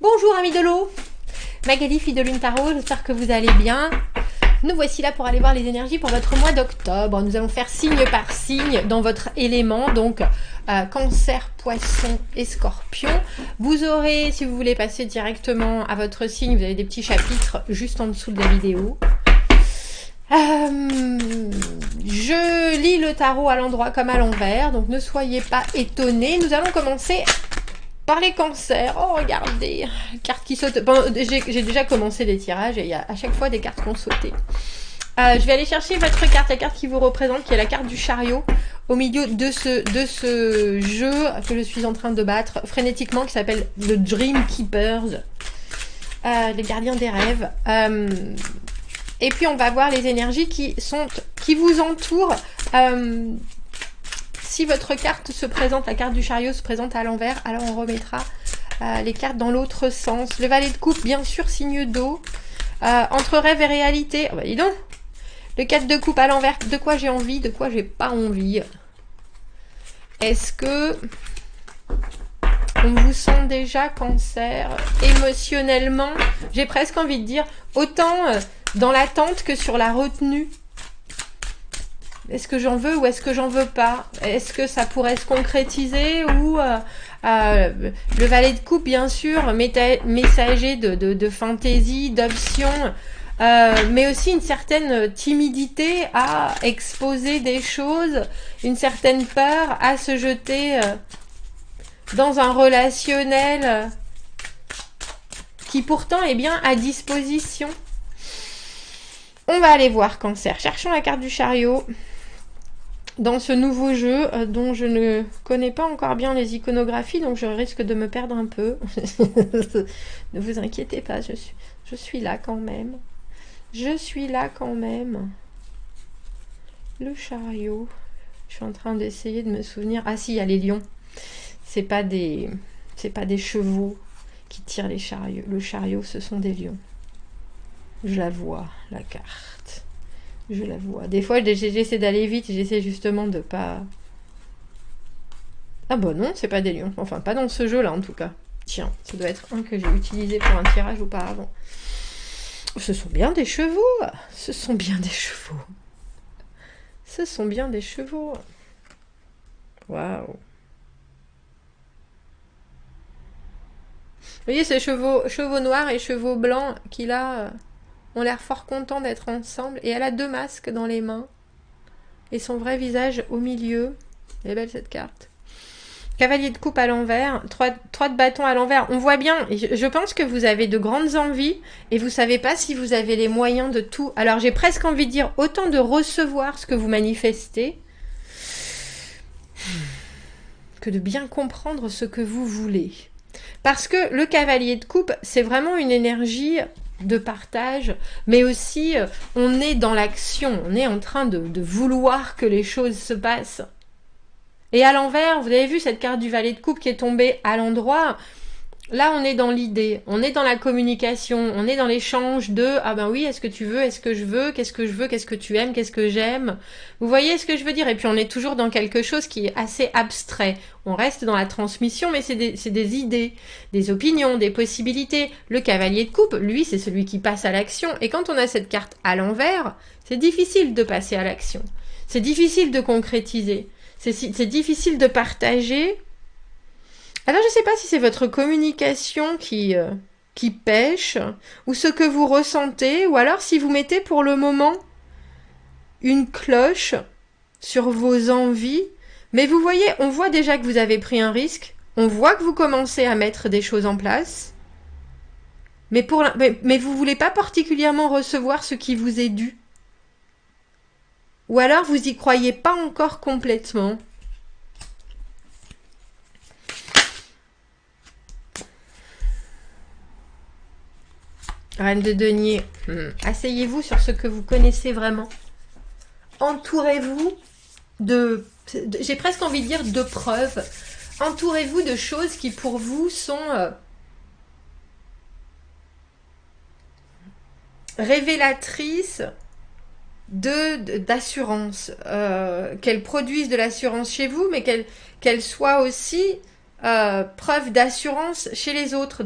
Bonjour amis de l'eau, Magali, fille de Lune Tarot, j'espère que vous allez bien. Nous voici là pour aller voir les énergies pour votre mois d'octobre. Nous allons faire signe par signe dans votre élément, donc Cancer, Poisson et Scorpion. Vous aurez, si vous voulez passer directement à votre signe, vous avez des petits chapitres juste en dessous de la vidéo. Je lis le tarot à l'endroit comme à l'envers, donc ne soyez pas étonnés. Nous allons commencer par les cancers. Oh, regardez, cartes qui sautent. Bon, j'ai déjà commencé les tirages et il y a à chaque fois des cartes qui ont sauté. Je vais aller chercher votre carte, la carte qui vous représente, qui est la carte du chariot, au milieu de ce jeu que je suis en train de battre frénétiquement, qui s'appelle le Dream Keepers, les gardiens des rêves. Et puis on va voir les énergies qui vous entourent. Si votre carte se présente, la carte du chariot se présente à l'envers, alors on remettra les cartes dans l'autre sens. Le valet de coupe, bien sûr, signe d'eau. Entre rêve et réalité, oh bah dis donc. Le 4 de coupe à l'envers, de quoi j'ai envie, de quoi j'ai pas envie. Est-ce que on vous sent déjà cancer émotionnellement? J'ai presque envie de dire, autant dans l'attente que sur la retenue. Est-ce que j'en veux ou est-ce que j'en veux pas? Est-ce que ça pourrait se concrétiser ou le valet de coupe, bien sûr, messager de fantaisie, d'options, mais aussi une certaine timidité à exposer des choses, une certaine peur à se jeter dans un relationnel qui pourtant est bien à disposition. On va aller voir Cancer. Cherchons la carte du chariot dans ce nouveau jeu dont je ne connais pas encore bien les iconographies, donc je risque de me perdre un peu. Ne vous inquiétez pas, je suis là quand même. Je suis là quand même. Le chariot. Je suis en train d'essayer de me souvenir. Ah si, il y a les lions. C'est pas des chevaux qui tirent les chariots. Le chariot, ce sont des lions. Je la vois, la carte. Je la vois. Des fois, j'essaie d'aller vite et j'essaie justement de pas... Ah bah non, c'est pas des lions. Enfin, pas dans ce jeu-là, en tout cas. Tiens, ça doit être un que j'ai utilisé pour un tirage auparavant. Ce sont bien des chevaux. Ce sont bien des chevaux. Ce sont bien des chevaux. Waouh. Vous voyez ces chevaux noirs et chevaux blancs qui, là... ont l'air fort contents d'être ensemble. Et elle a deux masques dans les mains. Et son vrai visage au milieu. Elle est belle cette carte. Cavalier de coupe à l'envers. 3 de bâton à l'envers. On voit bien. Je pense que vous avez de grandes envies. Et vous ne savez pas si vous avez les moyens de tout. Alors j'ai presque envie de dire autant de recevoir ce que vous manifestez. Que de bien comprendre ce que vous voulez. Parce que le cavalier de coupe, c'est vraiment une énergie... de partage, mais aussi on est dans l'action, on est en train de vouloir que les choses se passent. Et à l'envers, vous avez vu cette carte du valet de coupe qui est tombée à l'endroit, là on est dans l'idée, on est dans la communication, on est dans l'échange de « Ah ben oui, est-ce que tu veux, est-ce que je veux, qu'est-ce que tu aimes, qu'est-ce que j'aime ?» Vous voyez ce que je veux dire? Et puis on est toujours dans quelque chose qui est assez abstrait. On reste dans la transmission, mais c'est des idées, des opinions, des possibilités. Le cavalier de coupe, lui, c'est celui qui passe à l'action. Et quand on a cette carte à l'envers, c'est difficile de passer à l'action. C'est difficile de concrétiser. C'est difficile de partager. Alors, je ne sais pas si c'est votre communication qui pêche, ou ce que vous ressentez, ou alors si vous mettez pour le moment une cloche sur vos envies. Mais vous voyez, on voit déjà que vous avez pris un risque, on voit que vous commencez à mettre des choses en place, mais vous ne voulez pas particulièrement recevoir ce qui vous est dû. Ou alors vous n'y croyez pas encore complètement. Reine de denier, asseyez-vous sur ce que vous connaissez vraiment. Entourez-vous de... J'ai presque envie de dire de preuves. Entourez-vous de choses qui pour vous sont révélatrices d'assurance. Qu'elles produisent de l'assurance chez vous, mais qu'elles soient aussi preuve d'assurance chez les autres,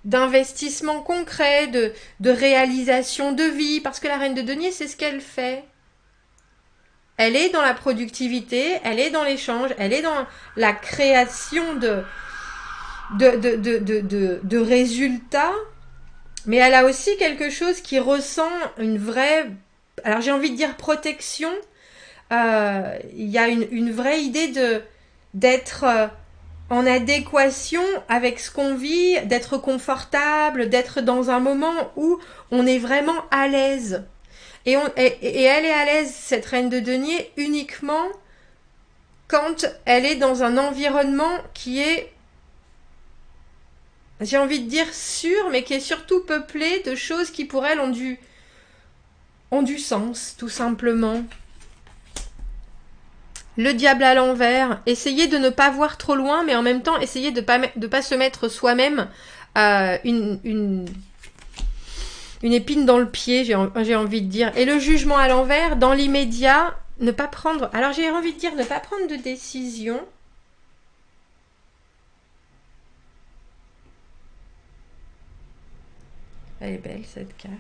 d'investissement concret, de réalisation de vie, parce que la reine de denier, c'est ce qu'elle fait. Elle est dans la productivité, elle est dans l'échange, elle est dans la création de résultats, mais elle a aussi quelque chose qui ressent une vraie, alors j'ai envie de dire protection. Il y a une vraie idée d'être en adéquation avec ce qu'on vit, d'être confortable, d'être dans un moment où on est vraiment à l'aise. Et elle est à l'aise, cette reine de denier, uniquement quand elle est dans un environnement qui est, j'ai envie de dire sûr, mais qui est surtout peuplé de choses qui pour elle ont du sens, tout simplement. Le diable à l'envers, essayez de ne pas voir trop loin, mais en même temps, essayez de pas se mettre soi-même une épine dans le pied, j'ai envie de dire. Et le jugement à l'envers, dans l'immédiat, ne pas prendre... Alors j'ai envie de dire ne pas prendre de décision. Elle est belle cette carte.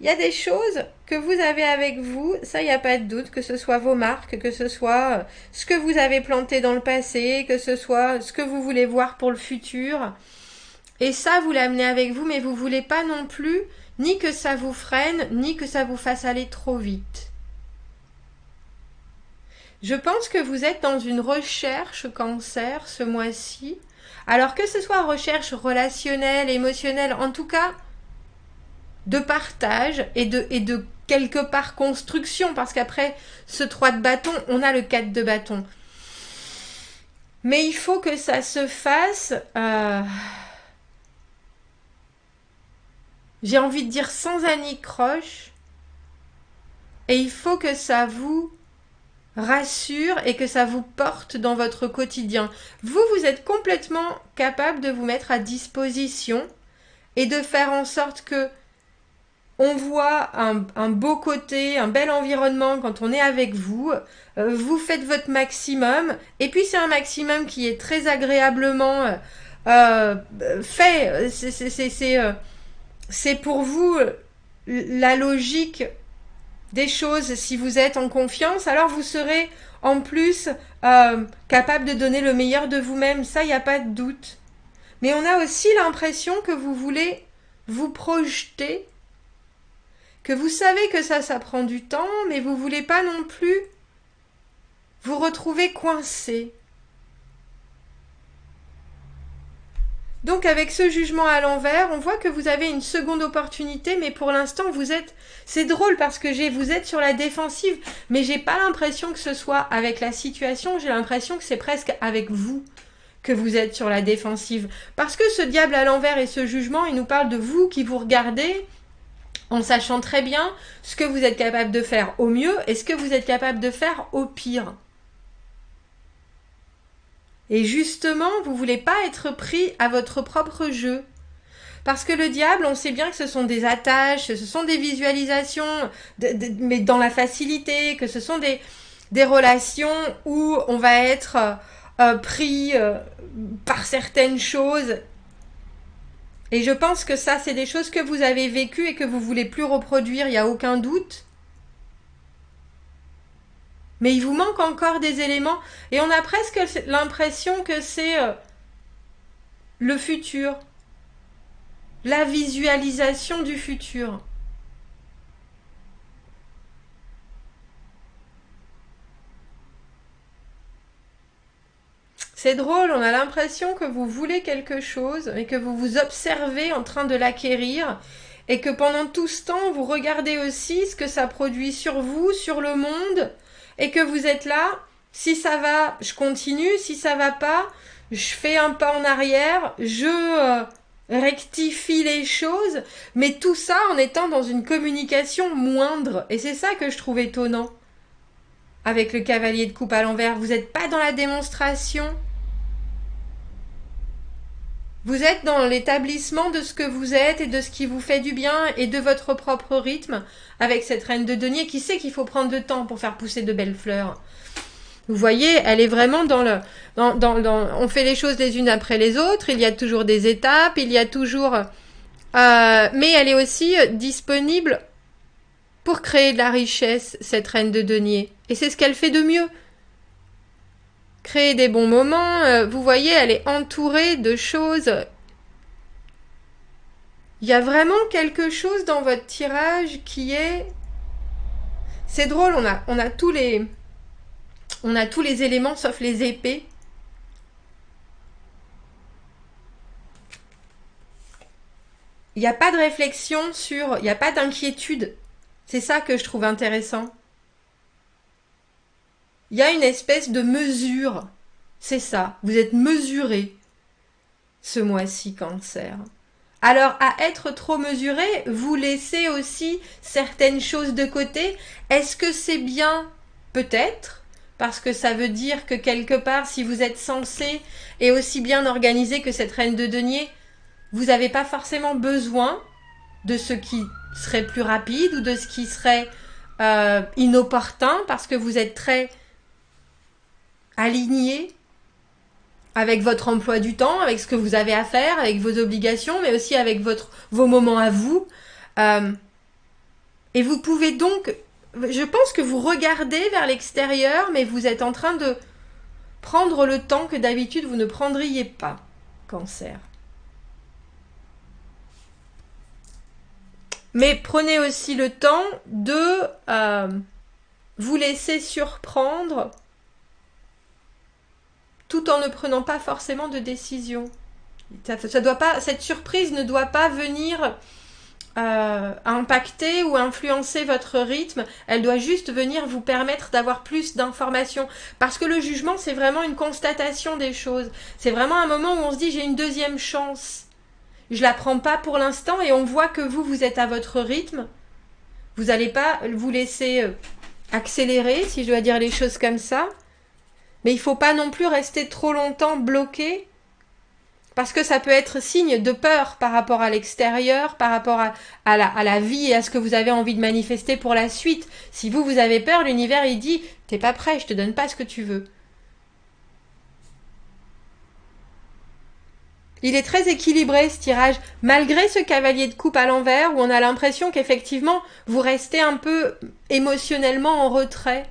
Il y a des choses que vous avez avec vous, ça il n'y a pas de doute, que ce soit vos marques, que ce soit ce que vous avez planté dans le passé, que ce soit ce que vous voulez voir pour le futur. Et ça, vous l'amenez avec vous, mais vous ne voulez pas non plus ni que ça vous freine, ni que ça vous fasse aller trop vite. Je pense que vous êtes dans une recherche cancer ce mois-ci. Alors que ce soit recherche relationnelle, émotionnelle, en tout cas de partage et de quelque part construction, parce qu'après ce 3 de bâton, on a le 4 de bâton. Mais il faut que ça se fasse, j'ai envie de dire sans anicroche, et il faut que ça vous rassure et que ça vous porte dans votre quotidien. Vous êtes complètement capable de vous mettre à disposition et de faire en sorte que on voit un beau côté, un bel environnement quand on est avec vous. Vous faites votre maximum. Et puis c'est un maximum qui est très agréablement fait. C'est pour vous la logique des choses. Si vous êtes en confiance, alors vous serez en plus capable de donner le meilleur de vous-même. Ça, il n'y a pas de doute. Mais on a aussi l'impression que vous voulez vous projeter, que vous savez que ça prend du temps, mais vous voulez pas non plus vous retrouver coincé. Donc avec ce jugement à l'envers, on voit que vous avez une seconde opportunité, mais pour l'instant vous êtes... C'est drôle parce que vous êtes sur la défensive, mais j'ai pas l'impression que ce soit avec la situation, j'ai l'impression que c'est presque avec vous que vous êtes sur la défensive. Parce que ce diable à l'envers et ce jugement, il nous parle de vous qui vous regardez en sachant très bien ce que vous êtes capable de faire au mieux et ce que vous êtes capable de faire au pire. Et justement, vous ne voulez pas être pris à votre propre jeu. Parce que le diable, on sait bien que ce sont des attaches, ce sont des visualisations, mais dans la facilité, que ce sont des relations où on va être pris par certaines choses. Et je pense que ça, c'est des choses que vous avez vécues et que vous ne voulez plus reproduire, il n'y a aucun doute. Mais il vous manque encore des éléments. Et on a presque l'impression que c'est le futur. La visualisation du futur. C'est drôle, on a l'impression que vous voulez quelque chose et que vous vous observez en train de l'acquérir et que pendant tout ce temps, vous regardez aussi ce que ça produit sur vous, sur le monde, et que vous êtes là, si ça va, je continue, si ça va pas, je fais un pas en arrière, je rectifie les choses, mais tout ça en étant dans une communication moindre. Et c'est ça que je trouve étonnant avec le cavalier de coupe à l'envers. Vous n'êtes pas dans la démonstration. Vous êtes dans l'établissement de ce que vous êtes et de ce qui vous fait du bien et de votre propre rythme avec cette reine de denier qui sait qu'il faut prendre le temps pour faire pousser de belles fleurs. Vous voyez, elle est vraiment dans le... on fait les choses les unes après les autres, il y a toujours des étapes, il y a toujours... mais elle est aussi disponible pour créer de la richesse, cette reine de denier. Et c'est ce qu'elle fait de mieux. Créer des bons moments, vous voyez, elle est entourée de choses. Il y a vraiment quelque chose dans votre tirage qui est... C'est drôle, on a tous les éléments sauf les épées. Il n'y a pas de réflexion sur... Il n'y a pas d'inquiétude. C'est ça que je trouve intéressant. Il y a une espèce de mesure. C'est ça. Vous êtes mesuré ce mois-ci, Cancer. Alors, à être trop mesuré, vous laissez aussi certaines choses de côté. Est-ce que c'est bien? Peut-être. Parce que ça veut dire que quelque part, si vous êtes sensé et aussi bien organisé que cette reine de denier, vous n'avez pas forcément besoin de ce qui serait plus rapide ou de ce qui serait inopportun parce que vous êtes très aligné avec votre emploi du temps, avec ce que vous avez à faire, avec vos obligations, mais aussi avec vos moments à vous. Et vous pouvez donc... Je pense que vous regardez vers l'extérieur, mais vous êtes en train de prendre le temps que d'habitude vous ne prendriez pas, Cancer. Mais prenez aussi le temps de vous laisser surprendre tout en ne prenant pas forcément de décision. Ça doit pas, cette surprise ne doit pas venir impacter ou influencer votre rythme. Elle doit juste venir vous permettre d'avoir plus d'informations. Parce que le jugement, c'est vraiment une constatation des choses. C'est vraiment un moment où on se dit, j'ai une deuxième chance. Je la prends pas pour l'instant et on voit que vous êtes à votre rythme. Vous n'allez pas vous laisser accélérer, si je dois dire les choses comme ça. Mais il ne faut pas non plus rester trop longtemps bloqué parce que ça peut être signe de peur par rapport à l'extérieur, par rapport à la vie et à ce que vous avez envie de manifester pour la suite. Si vous avez peur, l'univers il dit « t'es pas prêt, je te donne pas ce que tu veux ». Il est très équilibré ce tirage, malgré ce cavalier de coupe à l'envers où on a l'impression qu'effectivement vous restez un peu émotionnellement en retrait.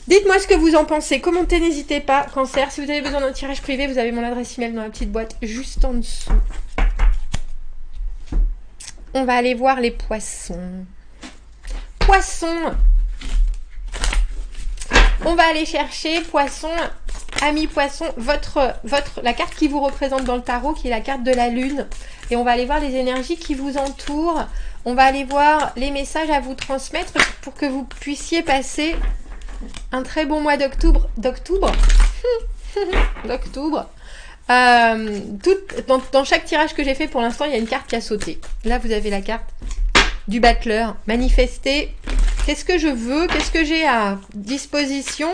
Dites-moi ce que vous en pensez, commentez, n'hésitez pas, Cancer. Si vous avez besoin d'un tirage privé, vous avez mon adresse email dans la petite boîte juste en dessous. On va aller voir les poissons. Poissons. On va aller chercher, poissons, amis poissons, la carte qui vous représente dans le tarot, qui est la carte de la lune. Et on va aller voir les énergies qui vous entourent. On va aller voir les messages à vous transmettre pour que vous puissiez passer un très bon mois d'octobre. D'octobre. Dans chaque tirage que j'ai fait pour l'instant, il y a une carte qui a sauté. Là, vous avez la carte du battleur. Manifester. Qu'est-ce que je veux? Qu'est-ce que j'ai à disposition?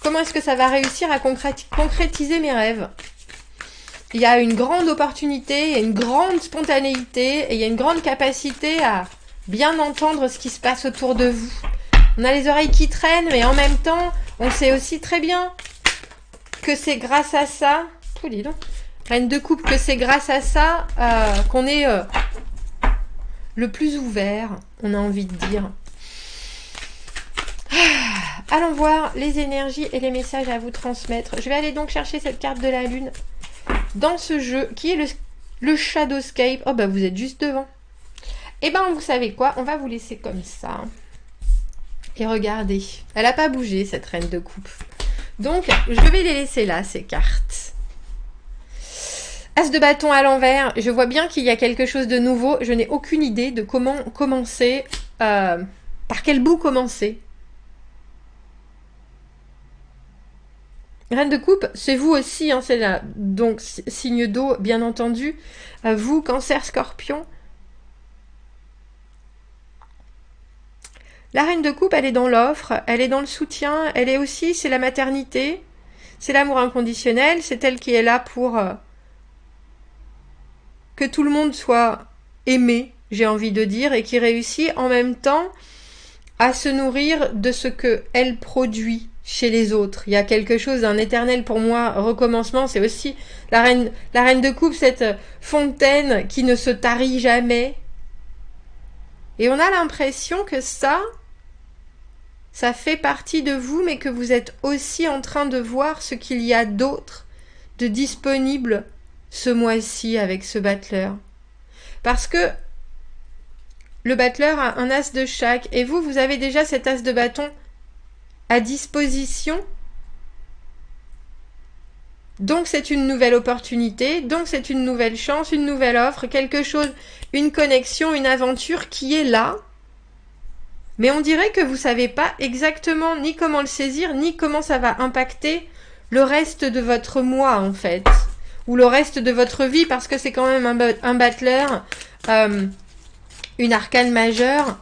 Comment est-ce que ça va réussir à concrétiser mes rêves? Il y a une grande opportunité, il y a une grande spontanéité et il y a une grande capacité à bien entendre ce qui se passe autour de vous. On a les oreilles qui traînent, mais en même temps, on sait aussi très bien que c'est grâce à ça... Oh, dis donc. Reine de coupe, que c'est grâce à ça qu'on est le plus ouvert, on a envie de dire. Allons voir les énergies et les messages à vous transmettre. Je vais aller donc chercher cette carte de la lune dans ce jeu qui est le Shadowscape. Oh bah vous êtes juste devant. Et ben vous savez quoi, on va vous laisser comme ça. Et regardez, elle n'a pas bougé cette reine de coupe. Donc je vais les laisser là ces cartes. As de bâton à l'envers, je vois bien qu'il y a quelque chose de nouveau. Je n'ai aucune idée de comment commencer, par quel bout commencer. Reine de coupe, c'est vous aussi, hein, c'est là. Donc, signe d'eau, bien entendu. Vous, Cancer, Scorpion. La reine de coupe, elle est dans l'offre, elle est dans le soutien, elle est aussi, c'est la maternité, c'est l'amour inconditionnel, c'est elle qui est là pour que tout le monde soit aimé, j'ai envie de dire, et qui réussit en même temps à se nourrir de ce que elle produit chez les autres. Il y a quelque chose d'un éternel pour moi recommencement. C'est aussi la reine de coupe, cette fontaine qui ne se tarit jamais. Et on a l'impression que ça fait partie de vous, mais que vous êtes aussi en train de voir ce qu'il y a d'autre de disponible ce mois-ci avec ce battleur. Parce que le battleur a un as de chaque, et vous avez déjà cet as de bâton à disposition. Donc c'est une nouvelle opportunité, donc c'est une nouvelle chance, une nouvelle offre, quelque chose, une connexion, une aventure qui est là. Mais on dirait que vous savez pas exactement ni comment le saisir, ni comment ça va impacter le reste de votre mois, en fait. Ou le reste de votre vie, parce que c'est quand même un battleur, une arcane majeure.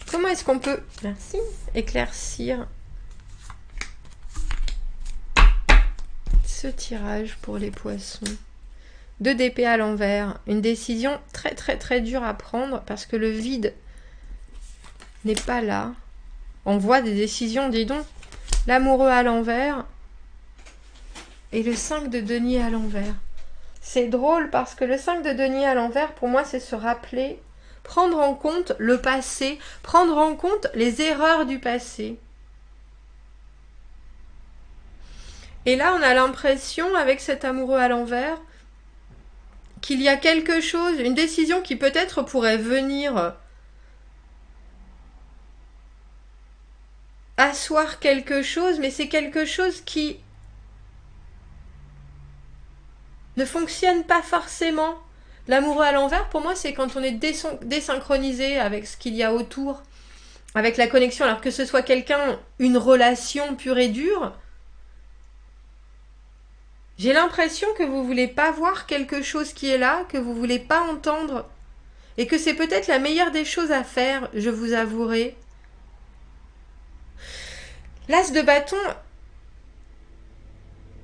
Comment est-ce qu'on peut, merci, éclaircir ce tirage pour les poissons? 2 d'épée à l'envers, une décision très très très dure à prendre parce que le vide n'est pas là. On voit des décisions, dis donc. L'amoureux à l'envers et le 5 de denier à l'envers. C'est drôle parce que le 5 de denier à l'envers, pour moi, c'est se rappeler, prendre en compte le passé, prendre en compte les erreurs du passé. Et là, on a l'impression, avec cet amoureux à l'envers, qu'il y a quelque chose, une décision qui peut-être pourrait venir asseoir quelque chose, mais c'est quelque chose qui ne fonctionne pas forcément. L'amoureux à l'envers, pour moi, c'est quand on est désynchronisé avec ce qu'il y a autour, avec la connexion, alors que ce soit quelqu'un, une relation pure et dure. J'ai l'impression que vous voulez pas voir quelque chose qui est là, que vous voulez pas entendre, et que c'est peut-être la meilleure des choses à faire, je vous avouerai. L'as de bâton,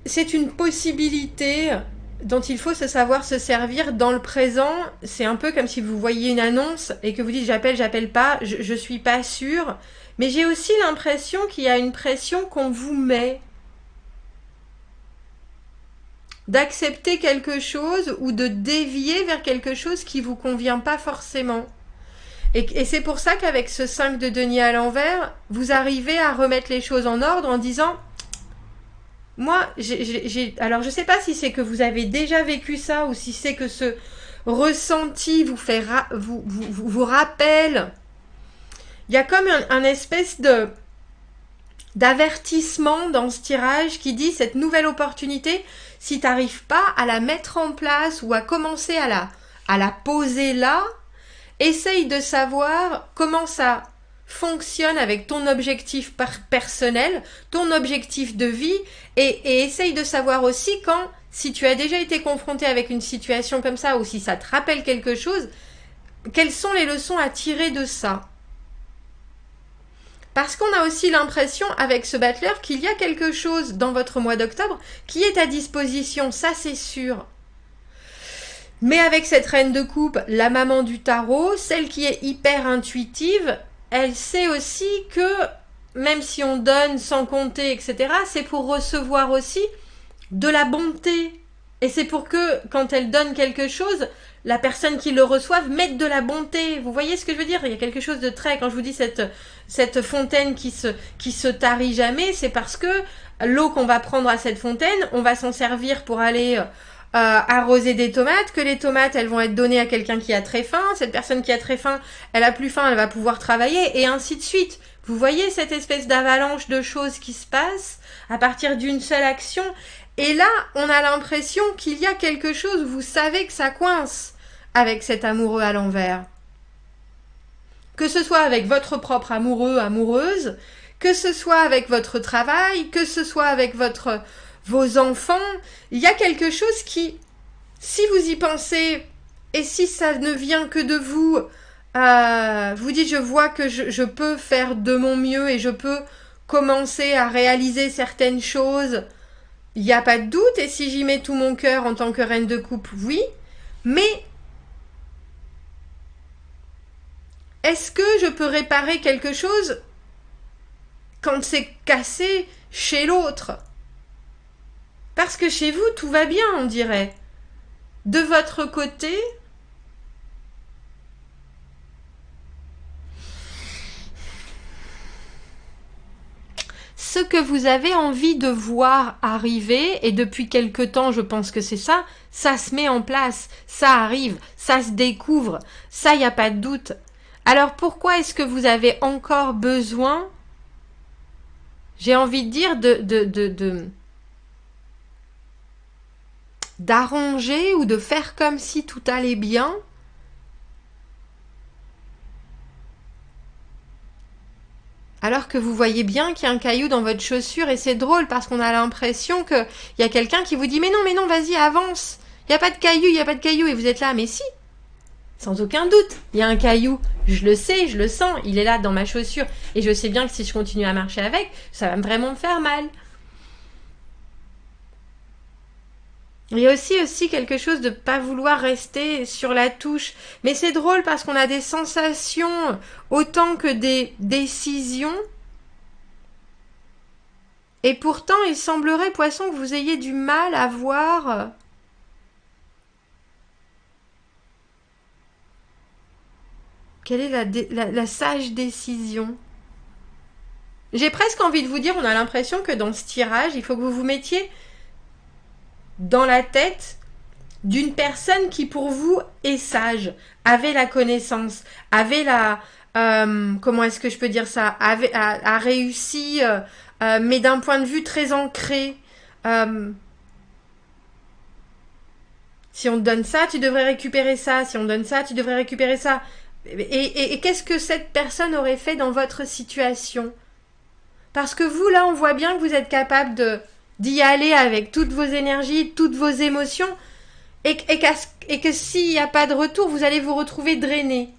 c'est une possibilité dont il faut se savoir se servir dans le présent. C'est un peu comme si vous voyiez une annonce et que vous dites j'appelle pas, je suis pas sûre. Mais j'ai aussi l'impression qu'il y a une pression qu'on vous met. D'accepter quelque chose ou de dévier vers quelque chose qui vous convient pas forcément. Et c'est pour ça qu'avec ce 5 de denier à l'envers, vous arrivez à remettre les choses en ordre en disant moi, alors je sais pas si c'est que vous avez déjà vécu ça ou si c'est que ce ressenti vous fait vous rappelle. Il y a comme un espèce d'avertissement dans ce tirage qui dit cette nouvelle opportunité, si tu n'arrives pas à la mettre en place ou à commencer à la poser là, essaye de savoir comment ça fonctionne avec ton objectif personnel, ton objectif de vie, et essaye de savoir aussi quand, si tu as déjà été confronté avec une situation comme ça, ou si ça te rappelle quelque chose, quelles sont les leçons à tirer de ça? Parce qu'on a aussi l'impression, avec ce battleur, qu'il y a quelque chose dans votre mois d'octobre qui est à disposition, ça c'est sûr. Mais avec cette reine de coupe, la maman du tarot, celle qui est hyper intuitive, elle sait aussi que, même si on donne sans compter, etc., c'est pour recevoir aussi de la bonté. Et c'est pour que, quand elle donne quelque chose, la personne qui le reçoive mette de la bonté. Vous voyez ce que je veux dire? Il y a quelque chose de très... Quand je vous dis cette fontaine qui se tarit jamais, c'est parce que l'eau qu'on va prendre à cette fontaine, on va s'en servir pour aller... arroser des tomates, que les tomates elles vont être données à quelqu'un qui a très faim, cette personne qui a très faim, elle a plus faim, elle va pouvoir travailler, et ainsi de suite. Vous voyez cette espèce d'avalanche de choses qui se passe à partir d'une seule action, et là on a l'impression qu'il y a quelque chose, vous savez que ça coince avec cet amoureux à l'envers. Que ce soit avec votre propre amoureux, amoureuse, que ce soit avec votre travail, que ce soit avec vos enfants, il y a quelque chose qui, si vous y pensez, et si ça ne vient que de vous, vous dites je vois que je peux faire de mon mieux et je peux commencer à réaliser certaines choses Il n'y a pas de doute, et si j'y mets tout mon cœur en tant que reine de coupe, oui, mais est-ce que je peux réparer quelque chose quand c'est cassé chez l'autre? Parce que chez vous, tout va bien, on dirait. De votre côté, ce que vous avez envie de voir arriver, et depuis quelque temps, je pense que c'est ça, ça se met en place, ça arrive, ça se découvre, ça, il n'y a pas de doute. Alors pourquoi est-ce que vous avez encore besoin, j'ai envie de dire, d'arranger ou de faire comme si tout allait bien, alors que vous voyez bien qu'il y a un caillou dans votre chaussure, et c'est drôle parce qu'on a l'impression qu'il y a quelqu'un qui vous dit mais non, vas-y, avance, il n'y a pas de caillou, il n'y a pas de caillou, et vous êtes là, mais si, sans aucun doute, il y a un caillou, je le sais, je le sens, il est là dans ma chaussure, et je sais bien que si je continue à marcher avec, ça va vraiment me faire mal. Il y a aussi quelque chose de pas vouloir rester sur la touche. Mais c'est drôle parce qu'on a des sensations autant que des décisions. Et pourtant, il semblerait, Poisson, que vous ayez du mal à voir quelle est la sage décision. J'ai presque envie de vous dire, on a l'impression que dans ce tirage, il faut que vous vous mettiez dans la tête d'une personne qui pour vous est sage, avait la connaissance, avait la... comment est-ce que je peux dire ça, a réussi, mais d'un point de vue très ancré. Si on te donne ça, tu devrais récupérer ça. Si on te donne ça, tu devrais récupérer ça. Et qu'est-ce que cette personne aurait fait dans votre situation? Parce que vous, là, on voit bien que vous êtes capable d'y aller avec toutes vos énergies, toutes vos émotions, et que s'il n'y a pas de retour, vous allez vous retrouver drainé.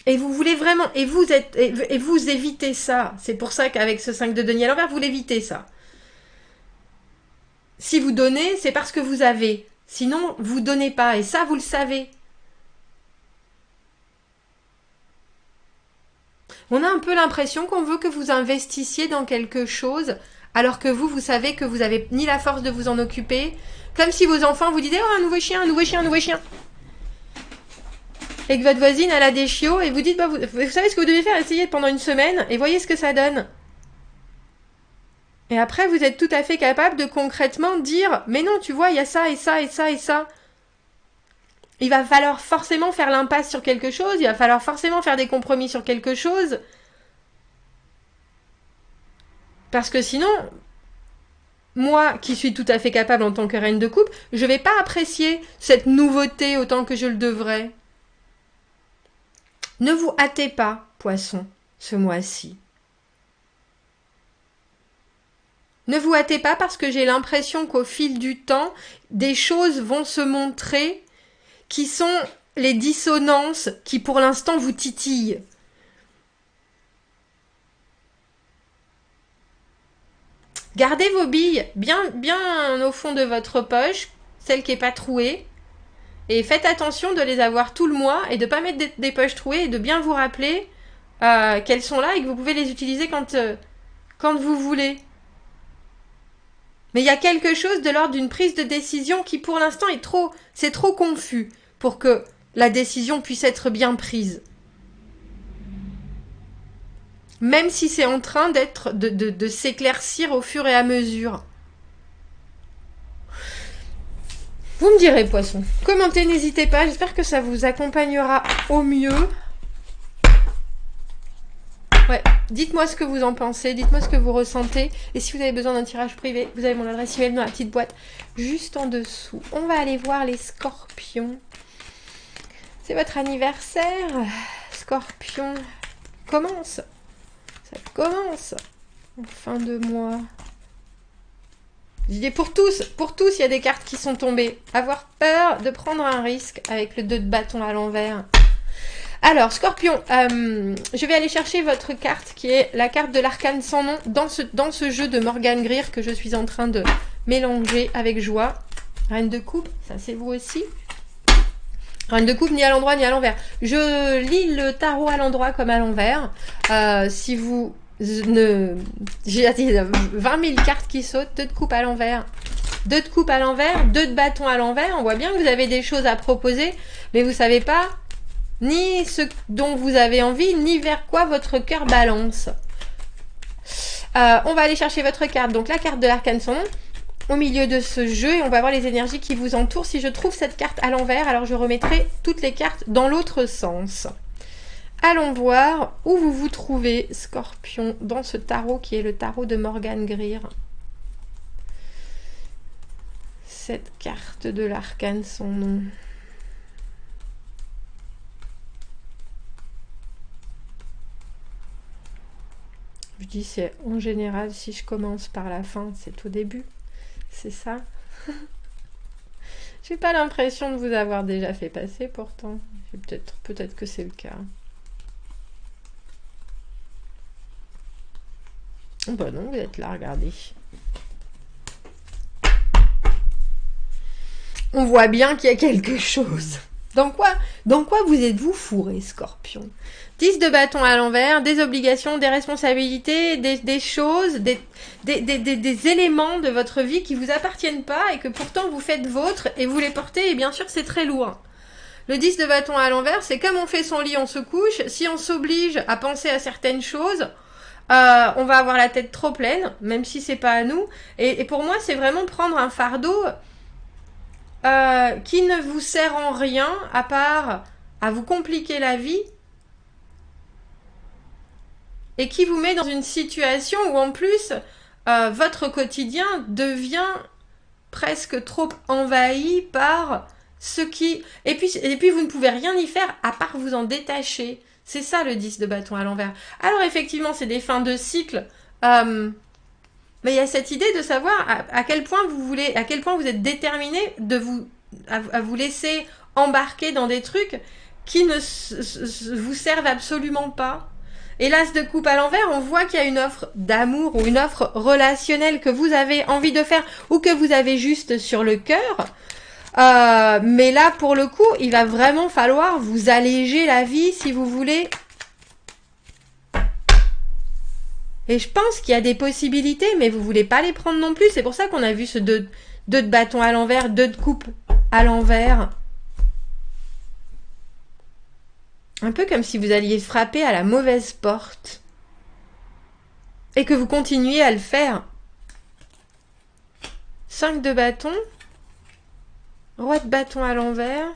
Et vous voulez vraiment, et vous évitez ça. C'est pour ça qu'avec ce 5 de denier à l'envers, vous l'évitez ça. Si vous donnez, c'est parce que vous avez. Sinon, vous donnez pas. Et ça, vous le savez. On a un peu l'impression qu'on veut que vous investissiez dans quelque chose, alors que vous savez que vous n'avez ni la force de vous en occuper. Comme si vos enfants vous disaient « Oh, un nouveau chien, un nouveau chien, un nouveau chien !» Et que votre voisine, elle a des chiots, et vous dites bah, « vous savez ce que vous devez faire? Essayez pendant une semaine, et voyez ce que ça donne. » Et après, vous êtes tout à fait capable de concrètement dire « Mais non, tu vois, il y a ça, et ça, et ça, et ça. » Il va falloir forcément faire l'impasse sur quelque chose, il va falloir forcément faire des compromis sur quelque chose. Parce que sinon, moi qui suis tout à fait capable en tant que reine de coupe, je ne vais pas apprécier cette nouveauté autant que je le devrais. Ne vous hâtez pas, Poisson, ce mois-ci. Ne vous hâtez pas parce que j'ai l'impression qu'au fil du temps, des choses vont se montrer qui sont les dissonances qui pour l'instant vous titillent. Gardez vos billes bien au fond de votre poche, celle qui n'est pas trouée, et faites attention de les avoir tout le mois et de ne pas mettre des poches trouées et de bien vous rappeler qu'elles sont là et que vous pouvez les utiliser quand vous voulez. Mais il y a quelque chose de l'ordre d'une prise de décision qui pour l'instant c'est trop confus pour que la décision puisse être bien prise. Même si c'est en train de s'éclaircir au fur et à mesure. Vous me direz, Poisson. Commentez, n'hésitez pas. J'espère que ça vous accompagnera au mieux. Ouais, dites-moi ce que vous en pensez, dites-moi ce que vous ressentez. Et si vous avez besoin d'un tirage privé, vous avez mon adresse email dans la petite boîte juste en dessous. On va aller voir les scorpions. C'est votre anniversaire. Scorpion, commence. Ça commence en fin de mois. Je dis pour tous, il y a des cartes qui sont tombées. Avoir peur de prendre un risque avec le 2 de bâton à l'envers. Alors, Scorpion, je vais aller chercher votre carte qui est la carte de l'arcane sans nom dans ce jeu de Morgane Greer que je suis en train de mélanger avec joie. Reine de coupe, ça c'est vous aussi. Reine de coupe ni à l'endroit ni à l'envers. Je lis le tarot à l'endroit comme à l'envers. Si vous ne... J'ai 20 000 cartes qui sautent, 2 de coupe à l'envers. 2 de coupe à l'envers, 2 de bâton à l'envers. On voit bien que vous avez des choses à proposer, mais vous savez pas ni ce dont vous avez envie, ni vers quoi votre cœur balance. On va aller chercher votre carte, donc la carte de l'arcane sans nom, au milieu de ce jeu, et on va voir les énergies qui vous entourent. Si je trouve cette carte à l'envers, alors je remettrai toutes les cartes dans l'autre sens. Allons voir où vous vous trouvez, Scorpion, dans ce tarot qui est le tarot de Morgane Greer. Cette carte de l'arcane sans nom. Je dis c'est en général, si je commence par la fin, c'est au début. C'est ça. J'ai pas l'impression de vous avoir déjà fait passer pourtant. Peut-être que c'est le cas. Bah non, vous êtes là, regardez. On voit bien qu'il y a quelque chose. Dans quoi vous êtes-vous fourré, Scorpion? 10 de bâton à l'envers, des obligations, des responsabilités, des choses, des éléments de votre vie qui ne vous appartiennent pas et que pourtant vous faites vôtre et vous les portez et bien sûr c'est très lourd. Le 10 de bâton à l'envers, c'est comme on fait son lit, on se couche. Si on s'oblige à penser à certaines choses, on va avoir la tête trop pleine, même si c'est pas à nous. Et pour moi, c'est vraiment prendre un fardeau qui ne vous sert en rien à part à vous compliquer la vie et qui vous met dans une situation où en plus votre quotidien devient presque trop envahi par ce qui... Et puis vous ne pouvez rien y faire à part vous en détacher. C'est ça le 10 de bâton à l'envers. Alors effectivement, c'est des fins de cycle. Mais il y a cette idée de savoir à quel point vous êtes déterminé à vous laisser embarquer dans des trucs qui ne vous servent absolument pas. Et l'as de coupe à l'envers, on voit qu'il y a une offre d'amour ou une offre relationnelle que vous avez envie de faire ou que vous avez juste sur le cœur. Mais là, pour le coup, il va vraiment falloir vous alléger la vie si vous voulez. Et je pense qu'il y a des possibilités, mais vous voulez pas les prendre non plus. C'est pour ça qu'on a vu ce 2 de bâton à l'envers, 2 de coupe à l'envers. Un peu comme si vous alliez frapper à la mauvaise porte. Et que vous continuiez à le faire. 5 de bâton. Roi de bâton à l'envers.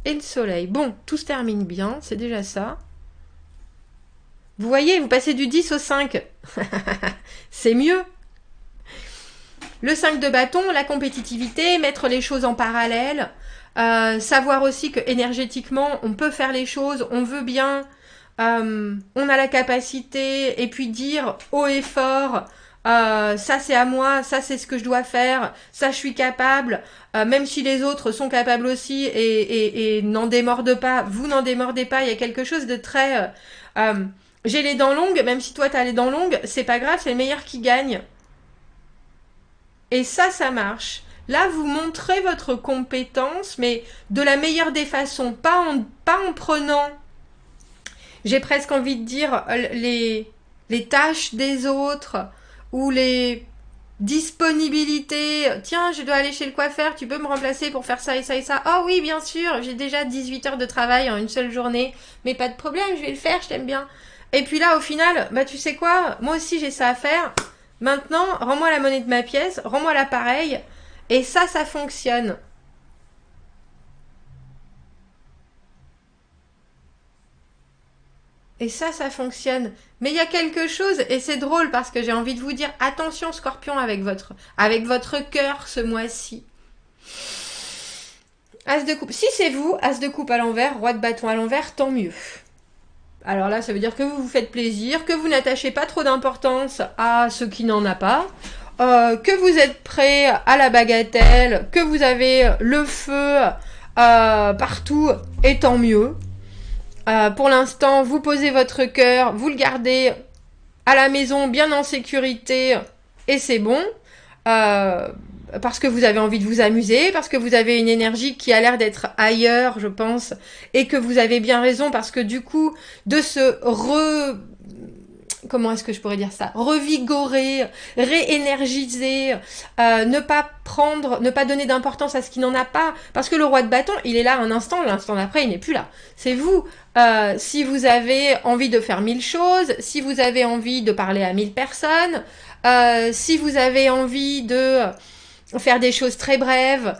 Et le soleil. Bon, tout se termine bien. C'est déjà ça. Vous voyez, vous passez du 10 au 5. C'est mieux. Le 5 de bâton, la compétitivité, mettre les choses en parallèle. Savoir aussi que énergétiquement, on peut faire les choses, on veut bien, on a la capacité, et puis dire haut et fort, ça c'est à moi, ça c'est ce que je dois faire, ça je suis capable, même si les autres sont capables aussi et n'en démordent pas, vous n'en démordez pas, il y a quelque chose de très... j'ai les dents longues, même si toi t'as les dents longues, c'est pas grave, c'est le meilleur qui gagne. Et ça marche. Là, vous montrez votre compétence, mais de la meilleure des façons, pas en prenant, j'ai presque envie de dire, les tâches des autres, ou les disponibilités. Tiens, je dois aller chez le coiffeur, tu peux me remplacer pour faire ça et ça et ça. Oh oui, bien sûr, j'ai déjà 18 heures de travail en une seule journée, mais pas de problème, je vais le faire, je t'aime bien. Et puis là, au final, bah tu sais quoi, moi aussi j'ai ça à faire. Maintenant, rends-moi la monnaie de ma pièce, rends-moi l'appareil. Et ça fonctionne. Et ça fonctionne. Mais il y a quelque chose, et c'est drôle parce que j'ai envie de vous dire, attention Scorpion avec votre cœur ce mois-ci. As de coupe. Si c'est vous, As de coupe à l'envers, Roi de bâton à l'envers, tant mieux. Alors là, ça veut dire que vous vous faites plaisir, que vous n'attachez pas trop d'importance à ce qui n'en a pas. Que vous êtes prêt à la bagatelle, que vous avez le feu partout, et tant mieux. Pour l'instant, vous posez votre cœur, vous le gardez à la maison, bien en sécurité, et c'est bon. Parce que vous avez envie de vous amuser, parce que vous avez une énergie qui a l'air d'être ailleurs, je pense, et que vous avez bien raison, parce que du coup, de se comment est-ce que je pourrais dire ça, revigorer, réénergiser, ne pas donner d'importance à ce qui n'en a pas, parce que le roi de bâton, il est là un instant, l'instant d'après, il n'est plus là. C'est vous. Si vous avez envie de faire 1000 choses, si vous avez envie de parler à 1000 personnes, si vous avez envie de faire des choses très brèves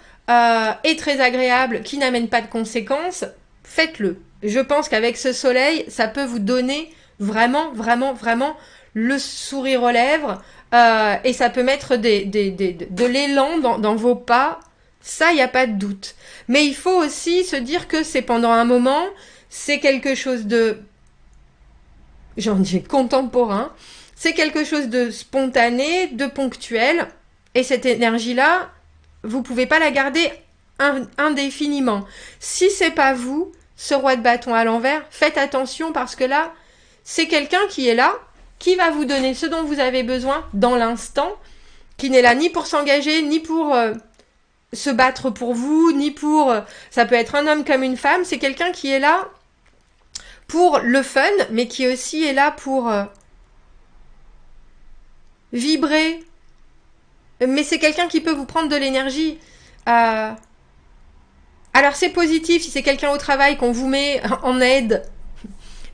et très agréables qui n'amènent pas de conséquences, faites-le. Je pense qu'avec ce soleil, ça peut vous donner vraiment, vraiment, vraiment le sourire aux lèvres et ça peut mettre de l'élan dans vos pas. Ça, il n'y a pas de doute. Mais il faut aussi se dire que c'est pendant un moment, c'est quelque chose de, j'en dis contemporain, c'est quelque chose de spontané, de ponctuel. Et cette énergie-là, vous pouvez pas la garder indéfiniment. Si c'est pas vous, ce roi de bâton à l'envers, faites attention parce que là, c'est quelqu'un qui est là, qui va vous donner ce dont vous avez besoin dans l'instant, qui n'est là ni pour s'engager, ni pour se battre pour vous, ni pour... ça peut être un homme comme une femme, c'est quelqu'un qui est là pour le fun, mais qui aussi est là pour vibrer. Mais c'est quelqu'un qui peut vous prendre de l'énergie. Alors c'est positif si c'est quelqu'un au travail qu'on vous met en aide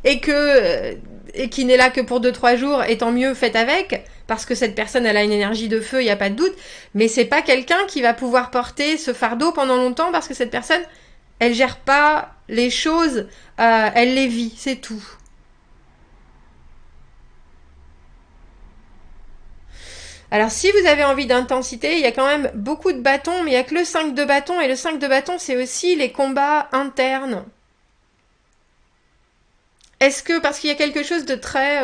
et qui n'est là que pour 2-3 jours, et tant mieux, faites avec, parce que cette personne elle a une énergie de feu, il n'y a pas de doute, mais c'est pas quelqu'un qui va pouvoir porter ce fardeau pendant longtemps, parce que cette personne, elle gère pas les choses, elle les vit, c'est tout. Alors si vous avez envie d'intensité, il y a quand même beaucoup de bâtons, mais il n'y a que le 5 de bâton, et le 5 de bâton c'est aussi les combats internes. Est-ce que, parce qu'il y a quelque chose de très...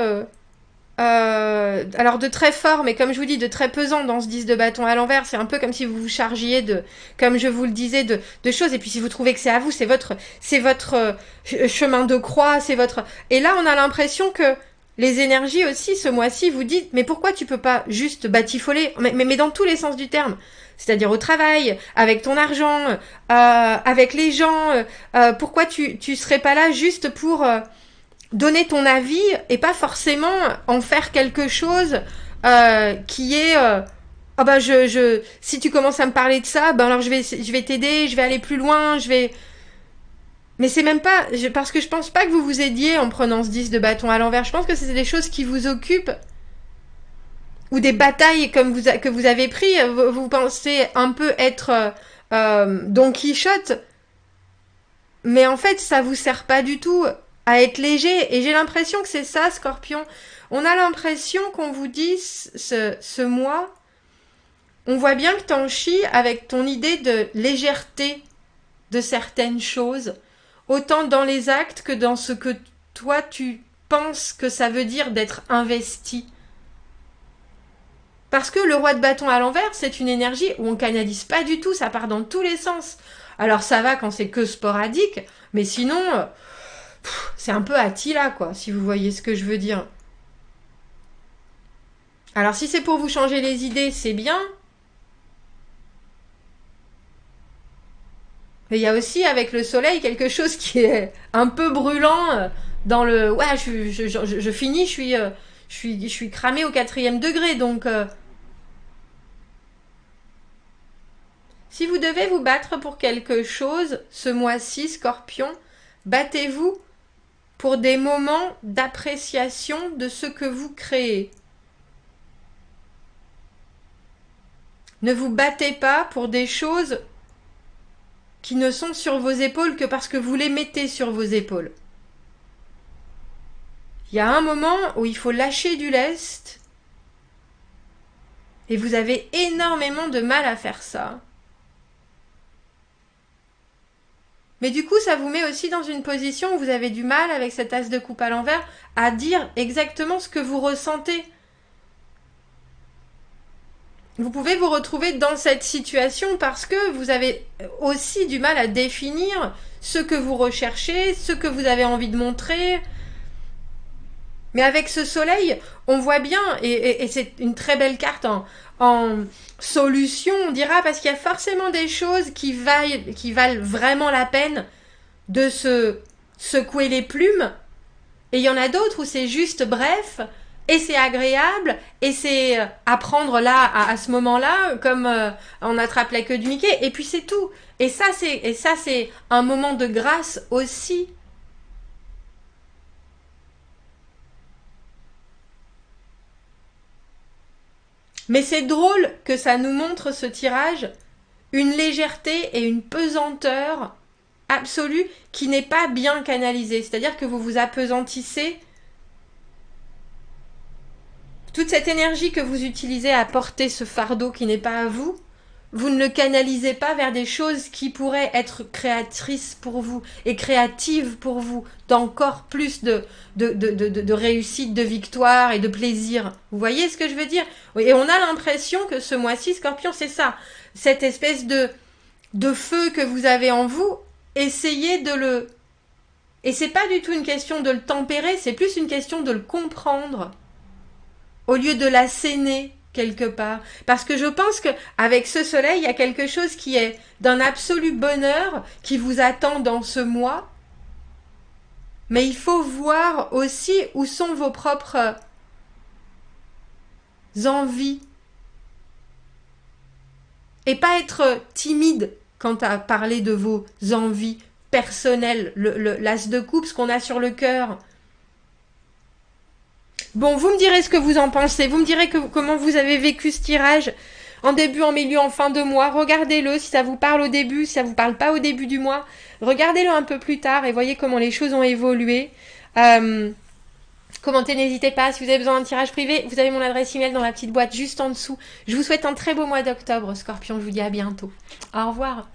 alors de très fort, mais comme je vous dis, de très pesant dans ce 10 de bâton à l'envers, c'est un peu comme si vous vous chargiez de, comme je vous le disais, de choses, et puis si vous trouvez que c'est à vous, c'est votre chemin de croix, c'est votre... Et là on a l'impression que les énergies aussi, ce mois-ci, vous dites, mais pourquoi tu peux pas juste batifoler, mais dans tous les sens du terme, c'est-à-dire au travail, avec ton argent, avec les gens, pourquoi tu serais pas là juste pour donner ton avis et pas forcément en faire quelque chose qui est ah bah si tu commences à me parler de ça, ben alors je vais t'aider, je vais aller plus loin, mais c'est même pas parce que je pense pas que vous vous aidiez en prenant ce 10 de bâton à l'envers. Je pense que c'est des choses qui vous occupent ou des batailles comme que vous avez pris. Vous pensez un peu être Don Quichotte, mais en fait ça vous sert pas du tout à être léger. Et j'ai l'impression que c'est ça, Scorpion. On a l'impression qu'on vous dit ce mois, on voit bien que t'en chies avec ton idée de légèreté de certaines choses, autant dans les actes que dans ce que toi tu penses que ça veut dire d'être investi. Parce que le roi de bâton à l'envers, c'est une énergie où on canalise pas du tout, ça part dans tous les sens. Alors ça va quand c'est que sporadique, mais sinon, c'est un peu Attila, quoi, si vous voyez ce que je veux dire. Alors si c'est pour vous changer les idées, c'est bien. Mais il y a aussi avec le soleil quelque chose qui est un peu brûlant dans le... Ouais, je finis, je suis cramée au 4e degré, donc... Si vous devez vous battre pour quelque chose, ce mois-ci, Scorpion, battez-vous pour des moments d'appréciation de ce que vous créez. Ne vous battez pas pour des choses qui ne sont sur vos épaules que parce que vous les mettez sur vos épaules. Il y a un moment où il faut lâcher du lest et vous avez énormément de mal à faire ça. Mais du coup, ça vous met aussi dans une position où vous avez du mal, avec cet as de coupe à l'envers, à dire exactement ce que vous ressentez. vous pouvez vous retrouver dans cette situation parce que vous avez aussi du mal à définir ce que vous recherchez, ce que vous avez envie de montrer. Mais avec ce soleil, on voit bien, et c'est une très belle carte en solution, on dira, parce qu'il y a forcément des choses qui valent vraiment la peine de se secouer les plumes, et il y en a d'autres où c'est juste bref, et c'est agréable, et c'est à prendre là, à ce moment-là, comme on attrape la queue du Mickey, et puis c'est tout. Et ça, c'est un moment de grâce aussi. Mais c'est drôle que ça nous montre, ce tirage, une légèreté et une pesanteur absolue qui n'est pas bien canalisée. C'est-à-dire que vous vous appesantissez. Toute cette énergie que vous utilisez à porter ce fardeau qui n'est pas à vous, vous ne le canalisez pas vers des choses qui pourraient être créatrices pour vous et créatives pour vous, d'encore plus de réussite, de victoire et de plaisir. Vous voyez ce que je veux dire? Et on a l'impression que ce mois-ci, Scorpion, c'est ça. Cette espèce de feu que vous avez en vous, essayez de le... Et c'est pas du tout une question de le tempérer, c'est plus une question de le comprendre, au lieu de l'asséner quelque part. Parce que je pense qu'avec ce soleil, il y a quelque chose qui est d'un absolu bonheur qui vous attend dans ce mois. Mais il faut voir aussi où sont vos propres envies. Et pas être timide quant à parler de vos envies personnelles. L'as de coupe, ce qu'on a sur le cœur. Bon, vous me direz ce que vous en pensez. Vous me direz comment vous avez vécu ce tirage. En début, en milieu, en fin de mois. Regardez-le si ça vous parle au début, si ça vous parle pas au début du mois. Regardez-le un peu plus tard et voyez comment les choses ont évolué. Commentez, n'hésitez pas. Si vous avez besoin d'un tirage privé, vous avez mon adresse email dans la petite boîte juste en dessous. Je vous souhaite un très beau mois d'octobre, Scorpion. Je vous dis à bientôt. Au revoir.